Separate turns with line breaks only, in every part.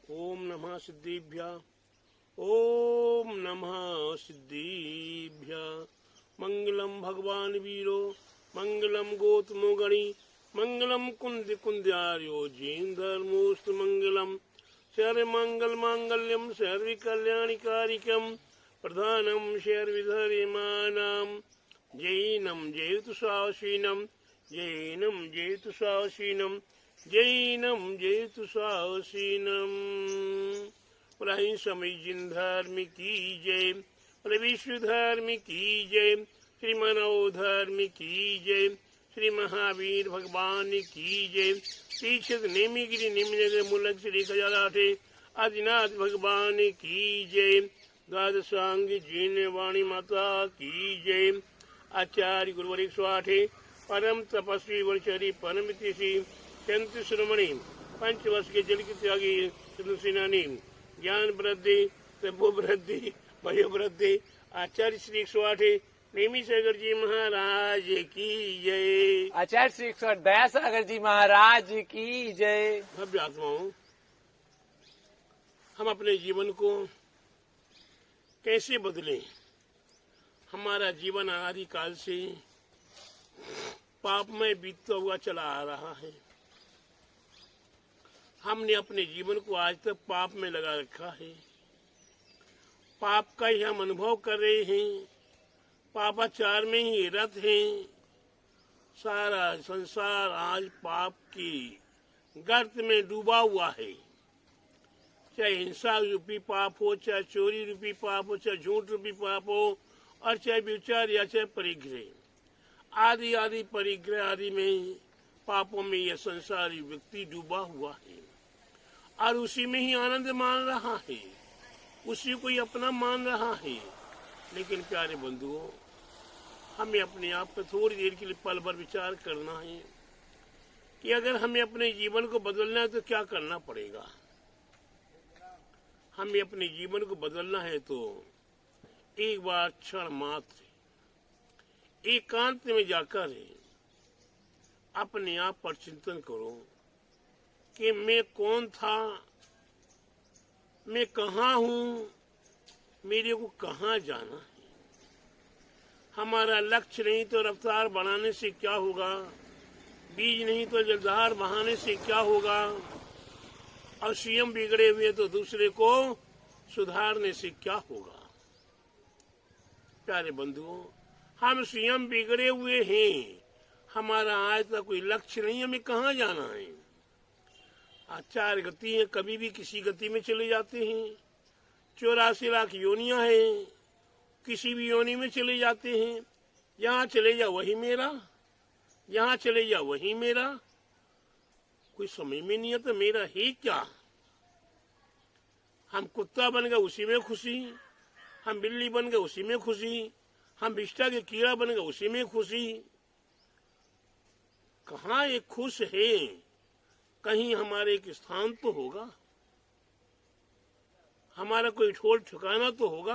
ओम नमः सिद्धिभ्यः। ओम नमः सिद्धिभ्यः। मंगलम भगवान वीरो मंगलम गोतमो गणी मंगलम कुंद कुंद्यार्यो जैन धर्मोस्त मंगलम शर्व मंगल मांगल्यम सर्व कल्याणिकारिकम प्रधानम शर्विधर्मानाम जैनम जयतु साहसीनम जैनम जयतु साहसीनम जैनम जयतु साहसीनम। बोले समय जिन धर्म की जय, बोले विश्व धर्म की जय, श्री मानव धर्म की जय, श्री महावीर भगवान की जय, श्री क्षेत्र नेमिगिरी निम्न मूलक श्री खजालाठे आदिनाथ भगवान की जय, द्वादशांग जीन वाणी माता की जय। आचार्य गुरुवर 108 परम तपस्वी वर्षरी परम तिथि चंद्र श्रमणी 5 वर्ष के जल की त्यागी सेनानी ज्ञान वृद्धि तपो वृद्धि भयो वृद्धि आचार्य श्री 108 नेमी सागर जी महाराज की जय।
आचार्य श्री 108 दया सागर जी महाराज की जय।
भव्य आत्माओं, हम अपने जीवन को कैसे बदलें? हमारा जीवन अनादि काल से पापमय बीतता हुआ चला आ रहा है। हमने अपने जीवन को आज तक पाप में लगा रखा है। पाप का ही हम अनुभव कर रहे हैं, पापाचार में ही रत हैं। सारा संसार आज पाप की गर्त में डूबा हुआ है। चाहे हिंसा रूपी पाप हो, चाहे चोरी रूपी पाप हो, चाहे झूठ रूपी पाप हो, और चाहे विचार या चाहे परिग्रह आदि आदि परिग्रह आदि में पापों में यह संसारी व्यक्ति डूबा हुआ है और उसी में ही आनंद मान रहा है, उसी को ही अपना मान रहा है। लेकिन प्यारे बंधुओं, हमें अपने आप पर थोड़ी देर के लिए पल भर विचार करना है कि अगर हमें अपने जीवन को बदलना है तो क्या करना पड़ेगा। हमें अपने जीवन को बदलना है तो एक बार क्षण मात्र एकांत में जाकर अपने आप पर चिंतन करो कि मैं कौन था, मैं कहाँ हूँ, मेरे को कहाँ जाना है। हमारा लक्ष्य नहीं तो रफ्तार बढ़ाने से क्या होगा, बीज नहीं तो जलधार बहाने से क्या होगा, और स्वयं बिगड़े हुए तो दूसरे को सुधारने से क्या होगा। प्यारे बंधुओं, हम स्वयं बिगड़े हुए हैं, हमारा आज तक कोई लक्ष्य नहीं, हमें कहाँ जाना है। चार गति है, कभी भी किसी गति में चले जाते हैं। 84 लाख योनियां हैं, किसी भी योनि में चले जाते हैं। यहाँ चले जा वही मेरा, यहाँ चले जा वही मेरा, कोई समझ में नहीं आता मेरा है क्या। हम कुत्ता बन गए उसी में खुशी, हम बिल्ली बन गए उसी में खुशी, हम विष्ठा के कीड़ा बन गए उसी में खुशी। कहाँ एक खुश है, कहीं हमारे एक स्थान तो होगा, हमारा कोई ठोर ठिकाना तो होगा।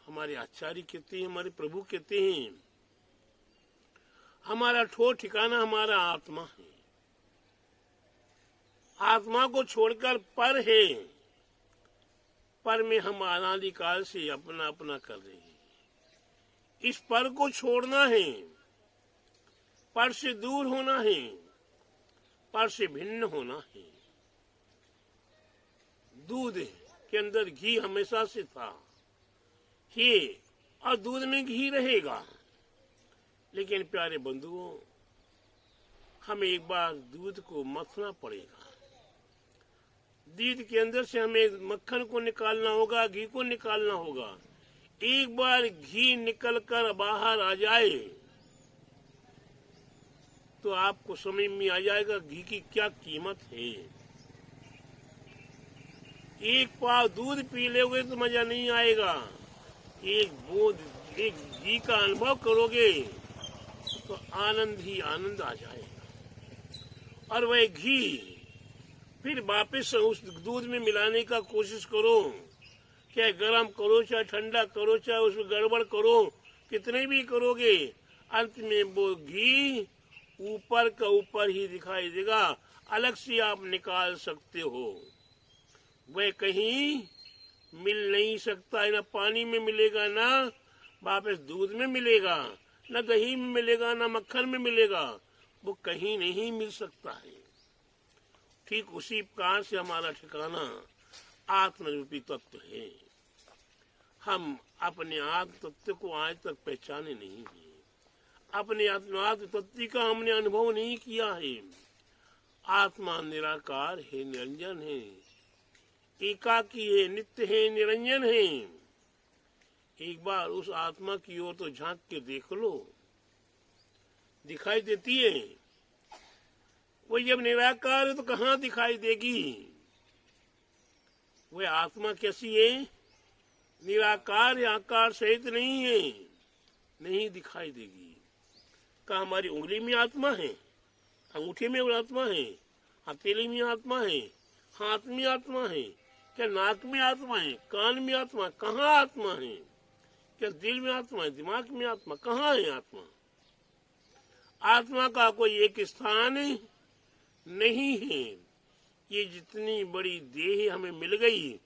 हमारे आचार्य कहते हैं, हमारे प्रभु कहते हैं, हमारा ठोर ठिकाना हमारा आत्मा है। आत्मा को छोड़कर पर है, पर में हम अनादिकाल से अपना अपना कर रहे हैं। इस पर को छोड़ना है, पर से दूर होना है, पर से भिन्न होना है। दूध के अंदर घी हमेशा से था, ये और दूध में घी रहेगा। लेकिन प्यारे बंधुओं, हमें एक बार दूध को मथना पड़ेगा। दूध के अंदर से हमें मक्खन को निकालना होगा, घी को निकालना होगा। एक बार घी निकलकर बाहर आ जाए तो आपको समझ में आ जाएगा घी की क्या कीमत है। एक पाव दूध पी लोगे तो मजा नहीं आएगा, एक बूंद एक घी का अनुभव करोगे तो आनंद ही आनंद आ जाएगा। और वह घी फिर वापस उस दूध में मिलाने का कोशिश करो, चाहे गर्म करो चाहे ठंडा करो चाहे उसमें गड़बड़ करो, कितने भी करोगे अंत में वो घी ऊपर का ऊपर ही दिखाई देगा अलग से आप निकाल सकते हो, वह कहीं मिल नहीं सकता है। ना पानी में मिलेगा, ना वापस दूध में मिलेगा, न दही में मिलेगा, न मक्खन में मिलेगा, वो कहीं नहीं मिल सकता है। ठीक उसी प्रकार से हमारा ठिकाना आत्मरूपी तत्व है। हम अपने आत्म तत्व को आज तक पहचाने नहीं है, अपने आत्म तत्व का हमने अनुभव नहीं किया है। आत्मा निराकार है, निरंजन है, एकाकी है, नित्य है, निरंजन है। एक बार उस आत्मा की ओर तो झांक के देख लो, दिखाई देती है। वो जब निराकार है तो कहाँ दिखाई देगी? वह आत्मा कैसी है? निराकार है, आकार सहित नहीं है, नहीं दिखाई देगी। क्या हमारी उंगली में आत्मा है, अंगूठे में आत्मा है, हथेली में आत्मा है, हाथ में आत्मा है, क्या नाक में आत्मा है, कान में आत्मा? कहाँ आत्मा है? क्या दिल में आत्मा है, दिमाग में आत्मा? कहाँ है आत्मा? आत्मा का कोई एक स्थान नहीं है। ये जितनी बड़ी देह हमें मिल गई,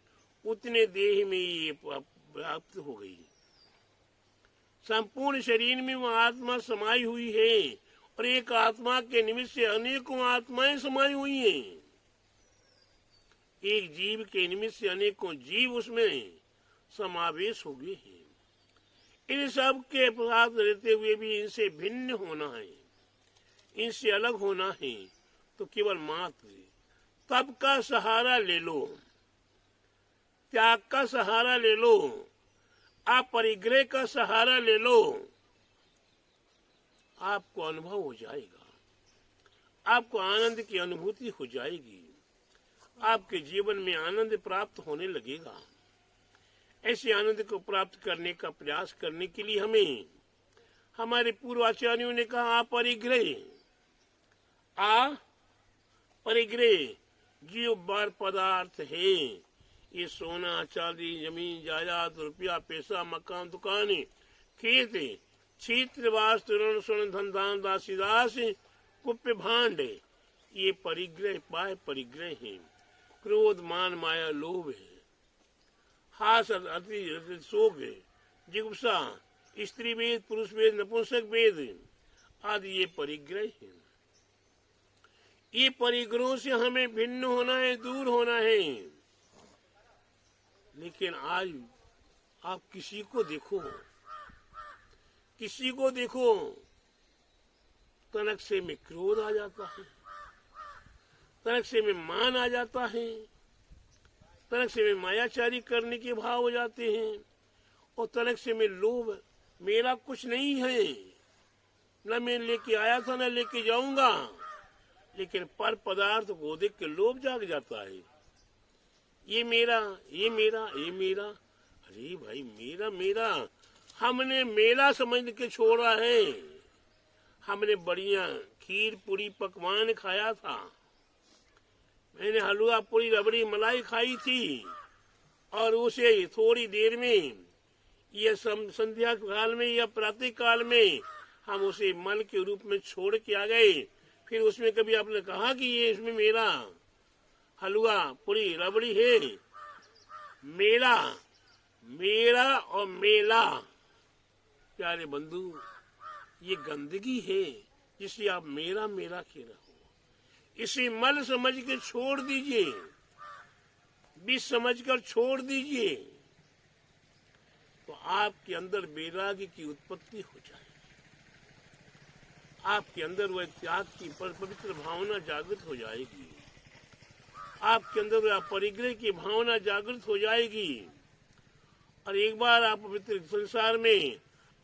उतने देह में ये प्राप्त हो गई। संपूर्ण शरीर में वो आत्मा समाई हुई है, और एक आत्मा के निमित्त से अनेकों आत्माएं समाई हुई हैं। एक जीव के निमित्त से अनेकों जीव उसमें समावेश हो गए हैं। इन सब के साथ रहते हुए भी इनसे भिन्न होना है, इनसे अलग होना है, तो केवल मात्र तप का सहारा ले लो, त्याग का सहारा ले लो, अपरिग्रह का सहारा ले लो, आपको अनुभव हो जाएगा, आपको आनंद की अनुभूति हो जाएगी, आपके जीवन में आनंद प्राप्त होने लगेगा। ऐसे आनंद को प्राप्त करने का प्रयास करने के लिए हमें हमारे पूर्वाचार्यों ने कहा, अपरिग्रह, परिग्रह जो बार पदार्थ है, ये सोना चांदी जमीन जायदाद रुपया पैसा मकान दुकान खेत क्षेत्र वास्तु ऋण स्वर्ण धन दान दासी दास कुप्य भांड, ये परिग्रह पाए परिग्रह है। क्रोध मान माया लोभ है, हास अति शोक है, जिगुप्सा स्त्री वेद पुरुष वेद नपुंसक वेद आदि ये परिग्रह है। ये परिग्रहों से हमें भिन्न होना है, दूर होना है। लेकिन आज आप किसी को देखो, किसी को देखो, तनक से में क्रोध आ जाता है, तनक से में मान आ जाता है, तनक से में मायाचारी करने के भाव हो जाते हैं, और तनक से में लोभ, मेरा कुछ नहीं है, न मैं लेके आया था न लेके जाऊंगा, लेकिन पर पदार्थ को देख के लोभ जाग जाता है। ये मेरा, ये मेरा, ये मेरा। अरे भाई मेरा मेरा, हमने मेला समझ के छोड़ा है। हमने बढ़िया खीर पूरी पकवान खाया था, मैंने हलवा पूरी रबड़ी मलाई खाई थी, और उसे थोड़ी देर में या संध्या काल में या प्रातः काल में हम उसे मल के रूप में छोड़ के आ गए। फिर उसमें कभी आपने कहा कि ये इसमें मेरा हलवा पूरी रबड़ी है? मेरा, मेरा और मेला, प्यारे बंधु, ये गंदगी है जिसे आप मेरा मेरा कह रहे हो। इसे मल समझ के छोड़ दीजिए, विष समझकर छोड़ दीजिए, तो आपके अंदर वैराग्य की उत्पत्ति हो जाएगी। आपके अंदर वह त्याग की पवित्र भावना जागृत हो जाएगी, आपके अंदर वह परिग्रह की भावना जागृत हो जाएगी। और एक बार आप पवित्र संसार में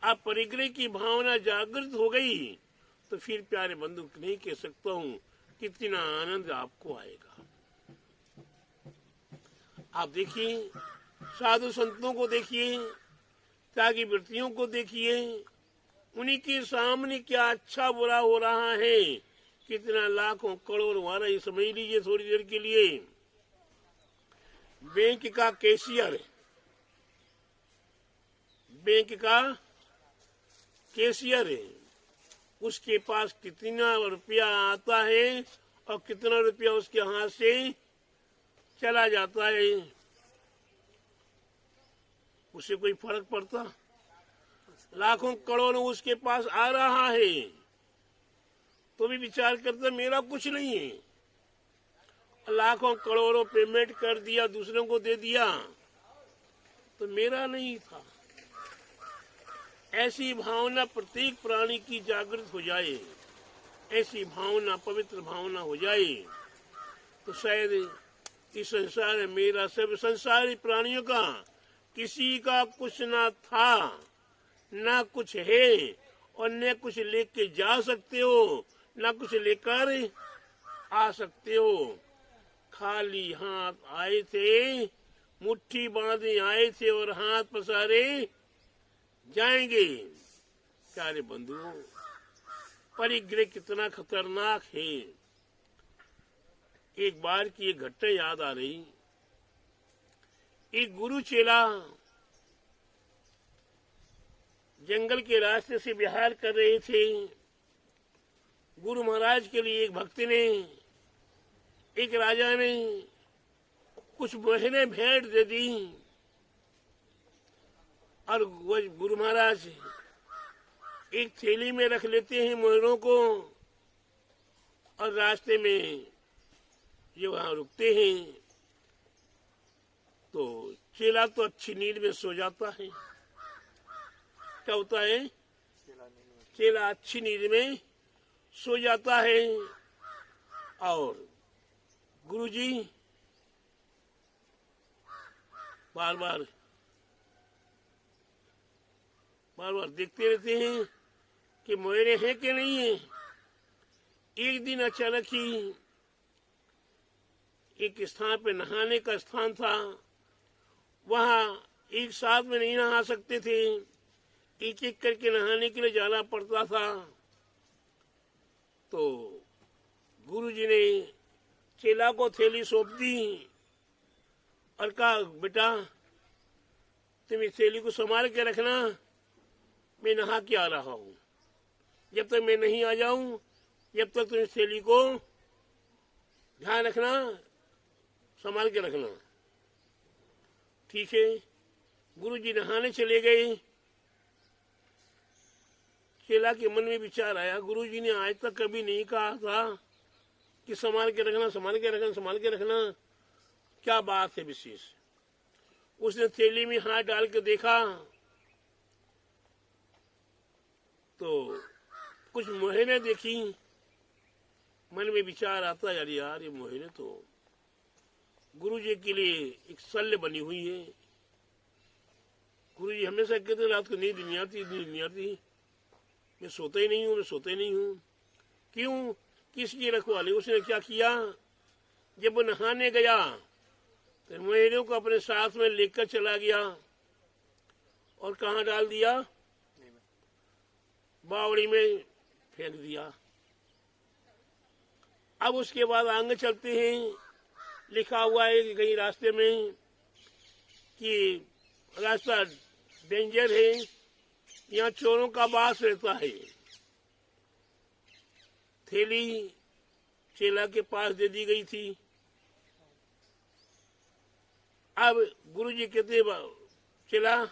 आप परिग्रह की भावना जागृत हो गई, तो फिर प्यारे बंधु नहीं कह सकता हूँ कितना आनंद आपको आएगा। आप देखिए, साधु संतों को देखिए, त्यागी वृत्तियों को देखिए, उन्हीं के सामने क्या अच्छा बुरा हो रहा है। कितना लाखों करोड़ वाला, ये समझ लीजिए थोड़ी देर के लिए, बैंक का कैशियर, बैंक का कैशियर है, उसके पास कितना रुपया आता है और कितना रुपया उसके हाथ से चला जाता है, उसे कोई फर्क पड़ता? लाखों करोड़ों उसके पास आ रहा है तो भी विचार करता मेरा कुछ नहीं है। लाखों करोड़ों पेमेंट कर दिया, दूसरों को दे दिया तो मेरा नहीं था। ऐसी भावना प्रत्येक प्राणी की जागृत हो जाए, ऐसी भावना, पवित्र भावना हो जाए तो शायद इस संसार में मेरा, सब संसारी प्राणियों का किसी का कुछ ना था, ना कुछ है, और न कुछ लेके जा सकते हो, ना कुछ लेकर आ सकते हो। खाली हाथ आए थे, मुट्ठी बांधे आए थे और हाथ पसारे जाएंगे। प्यारे बंधुओं, परिग्रह कितना खतरनाक है। एक बार की एक घटना याद आ रही। एक गुरु चेला जंगल के रास्ते से विहार कर रहे थे। गुरु महाराज के लिए एक भक्त ने, एक राजा ने कुछ महीने भेंट दे दी और वह गुरु महाराज एक थैली में रख लेते हैं मोहरों को और रास्ते में ये वहां रुकते हैं तो चेला तो अच्छी नींद में सो जाता है। क्या होता है? चेला अच्छी नींद में सो जाता है और गुरुजी बार बार देखते रहते हैं कि मोहरे हैं कि नहीं है। एक दिन अचानक ही एक स्थान पे नहाने का स्थान था, वहां एक साथ में नहीं नहा सकते थे, एक एक करके नहाने के लिए जाना पड़ता था। तो गुरुजी ने चेला को थैली सौंप दी और कहा, बेटा तुम इस थैली को संभाल के रखना, मैं नहा के आ रहा हूं। जब तक मैं नहीं आ जाऊं, जब तक तुम इस थैली को ध्यान रखना, संभाल के रखना। ठीक है। गुरुजी नहाने चले गए। चेला के मन में विचार आया, गुरुजी ने आज तक कभी नहीं कहा था कि संभाल के रखना, संभाल के रखना, संभाल के रखना, क्या बात है विशेष। उसने थैली में हाथ डाल के देखा तो कुछ मोहरे देखी। मन में विचार आता, यार ये मोहरे तो गुरुजी के लिए एक शल्य बनी हुई है। गुरुजी हमेशा कहते रात को नींद नहीं आती, नींद नहीं आती, मैं सोता ही नहीं हूँ, मैं सोता ही नहीं हूँ। क्यों? किसकी रखवाली? उसने क्या किया, जब वो नहाने गया तो मोहरों को अपने साथ में लेकर चला गया और कहाँ डाल दिया? बावड़ी में फेंक दिया। अब उसके बाद आगे चलते हैं। लिखा हुआ है कि कहीं रास्ते में कि रास्ता डेंजर है, यहाँ चोरों का वास रहता है। थैली चेला के पास दे दी गई थी। अब गुरुजी कहते, चेला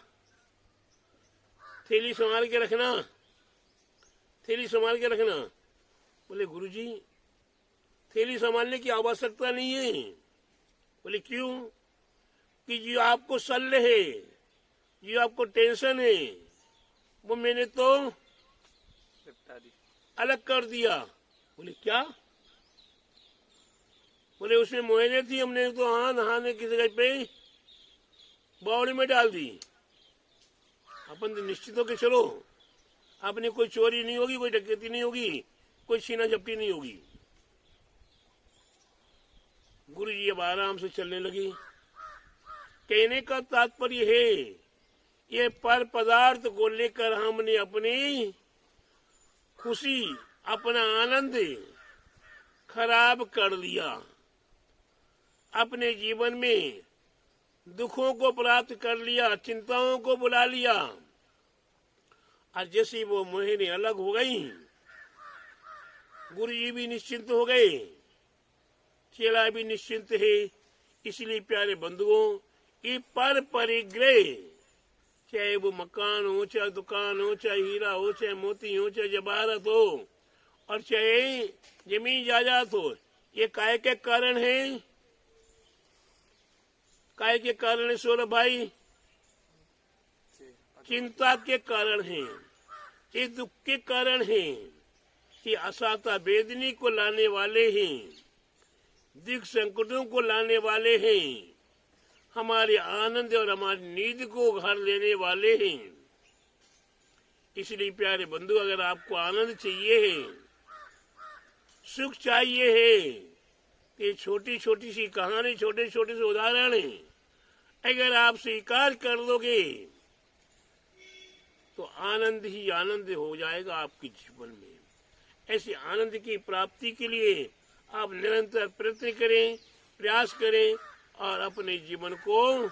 थैली संभाल के रखना, थैली संभाल के रखना। बोले गुरुजी थैली संभालने की आवश्यकता नहीं है। बोले क्यों? कि जो आपको शल्य है, जो आपको टेंशन है, वो मैंने तो अलग कर दिया। बोले क्या? बोले उसमें मोहरे थी, हमने तो हाँ नहाने की जगह पे बावड़ी में डाल दी। अपन तो निश्चित हो के चलो, आपने कोई चोरी नहीं होगी, कोई डकैती नहीं होगी, कोई छीना झपटी नहीं होगी। गुरुजी अब आराम से चलने लगी। कहने का तात्पर्य है, ये पर पदार्थ को लेकर हमने अपनी खुशी, अपना आनंद खराब कर लिया। अपने जीवन में दुखों को प्राप्त कर लिया, चिंताओं को बुला लिया, और जैसे वो मोहिनी अलग हो गई, गुरुजी भी निश्चिंत हो गए चेला भी निश्चिंत है। इसलिए प्यारे बंधुओं, ये पर परिग्रह, चाहे वो मकान हो, चाहे दुकान हो, चाहे हीरा हो, चाहे मोती हो, चाहे जवाहरत हो, और चाहे जमीन जायदाद हो, ये काय के कारण है? काय के कारण है सौरभ भाई? चिंता के कारण है, ये दुख के कारण है, ये असाता वेदनी को लाने वाले हैं, दिख संकटों को लाने वाले हैं, हमारे आनंद और हमारी नींद को घर लेने वाले हैं। इसलिए प्यारे बंधु, अगर आपको आनंद चाहिए है, सुख चाहिए है, ये छोटी छोटी सी कहानी, छोटे छोटे से उदाहरण है, अगर आप स्वीकार कर दोगे तो आनंद ही आनंद हो जाएगा आपके जीवन में। ऐसे आनंद की प्राप्ति के लिए आप निरंतर प्रयत्न करें, प्रयास करें और अपने जीवन को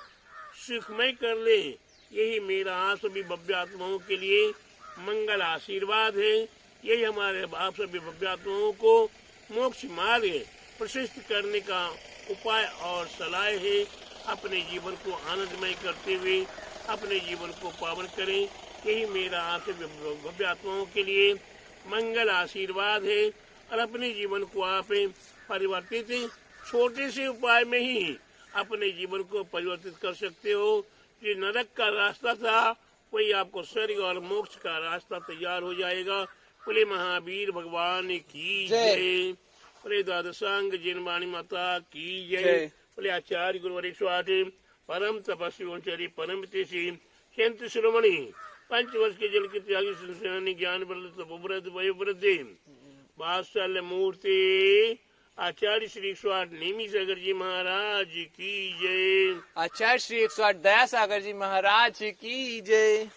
सुखमय कर लें। यही मेरा आप सभी भव्य आत्माओं के लिए मंगल आशीर्वाद है। यही हमारे आप सभी भव्य आत्माओं को मोक्ष मार्ग प्रशस्त करने का उपाय और सलाह है। अपने जीवन को आनंदमय करते हुए अपने जीवन को पावन करें। यही मेरा आप सभी भव्य आत्माओं के लिए मंगल आशीर्वाद है। और अपने जीवन को आप परिवर्तित छोटे से उपाय में ही अपने जीवन को परिवर्तित कर सकते हो। जो नरक का रास्ता था, वही आपको स्वर्ग और मोक्ष का रास्ता तैयार हो जाएगा। बोले महावीर भगवान की जय। बोले द्वादशांग जिनवाणी माता की जय। बोले आचार्य गुरुवरी स्वाति परम तपस्वी परम तेसी संत शिरोमणि पंचवर्ष के जल के त्यागी संसेनानी ज्ञान बल वयोवृद्धि वात्सल्य मूर्ति आचार्य श्री 108 नेमी सागर जी महाराज की जय।
आचार्य श्री 108 दया सागर जी महाराज की जय।